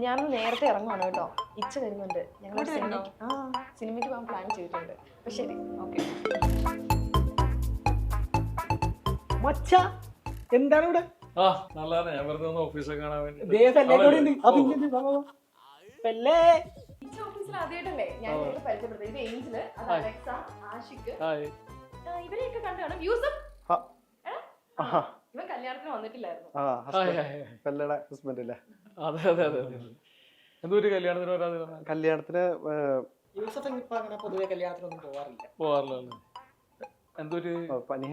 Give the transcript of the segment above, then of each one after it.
ഞാൻ നേരത്തെ ഇറങ്ങുവാണ് കേട്ടോ. ഇച്ച വരുന്നുണ്ട്. ഞങ്ങൾ സിനിമയ്ക്ക് പോകാൻ പ്ലാൻ ചെയ്തിട്ടുണ്ട്. അപ്പൊ ശരി, ഓക്കെ. എന്താണ് ഇവിടെ? ഞാൻ വെറുതെ ഒന്ന് ഓഫീസൊക്കെ കാണാൻ വേണ്ടി. ആദ്യമായിട്ടല്ലേ ഞാൻ പരിചയപ്പെടുന്നത്. ഇത് ഏഞ്ചല്, അത് അലക്സ, ആഷിഖ്, ഇവരെയൊക്കെ കണ്ടാണ്. യൂസഫ് ഇവൻ കല്യാണത്തിന് വന്നിട്ടില്ലായിരുന്നു. എന്തൊരു കല്യാണത്തിന് വരാതെ? കല്യാണത്തിന് പോവാറില്ല. എന്തൊരു പനി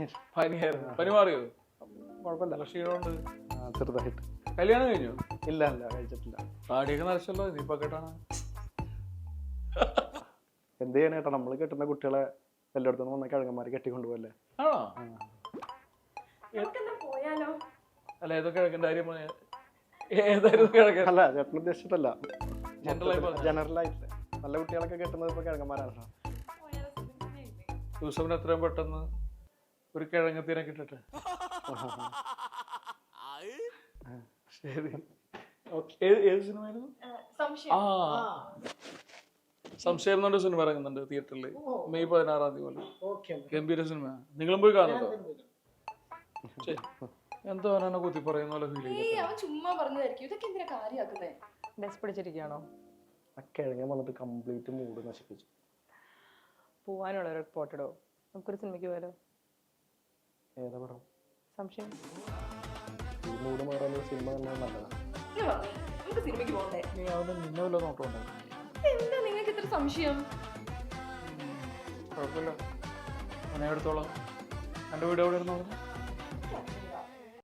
മാറിയോ? കുഴപ്പമില്ല, ക്ഷീണമുണ്ട് ചെറുതായിട്ട്. കല്യാണം കഴിഞ്ഞു? ഇല്ല കഴിച്ചിട്ടില്ല. താടിയൊക്കെ നരച്ചല്ലോ, ഇനിയിപ്പോ കേട്ടാണ്. എന്ത് ചെയ്യാനേട്ടാ, നമ്മള് കെട്ടുന്ന കുട്ടികളെ എല്ലായിടത്തും വന്ന കിഴങ്ങന്മാര് കെട്ടിക്കൊണ്ടുപോകല്ലേ. ആണോ? പോയാലോ? അല്ല, ഏതൊക്കെ കിഴക്കൻ്റെ കാര്യം? ഏതായിരുന്നു കിഴക്കൻ? അല്ല, ചേട്ടൻ ഉദ്ദേശിച്ചിട്ടല്ല, ജനറലായിട്ട് നല്ല കുട്ടികളൊക്കെ കെട്ടുന്നത് ഇപ്പൊ കിഴങ്ങന്മാരാണ്. യൂസഫിന് എത്രയും പെട്ടെന്ന് ഒരു കിഴങ്ങത്തിനെ കിട്ടട്ടെ. ശരി, ഏത് സിനിമയായിരുന്നു? സംശയം എന്നൊരു സിനിമ ഇറങ്ങുന്നുണ്ട് തിയേറ്ററിൽ മെയ് 16 പോലെ. ഗംഭീര സിനിമ, നിങ്ങളും പോയി കാണുന്നുണ്ടോ? എന്തോ അവനെ കുത്തി പറയുന്ന പോലെ ഫീൽ ചെയ്യും. ചുമ്മാ പറഞ്ഞതായിരിക്കും. ഇതൊക്കെ എന്തിനാ കാര്യമാക്കുന്നേ? ഡെസ് പിടിച്ചിരിക്കുകയാണോ? ആ കിഴങ്ങൻ വന്നിട്ട് കംപ്ലീറ്റ് മൂഡ് നശിപ്പിച്ചു. പോവാനുള്ള ഒരു റിപ്പോർട്ടോ. നമുക്കൊരു സിനിമയ്ക്ക് പോയാലോ? ഏതാ പടം? സംശയം. ഈ മൂഡ് മാറാൻ സിനിമ തന്നെ നല്ലതാണ്. സിനിമയ്ക്ക് പോകണ്ടേ? നീ അവന് നിന്നെ വല്ല നോട്ടമുണ്ടോ? എന്താ നിങ്ങൾക്ക് ഇത്ര സംശയം? കുഴപ്പമില്ല, ഞാൻ എടുത്തോളാം. എൻ്റെ വീട് എവിടെ ഇരുന്നോ?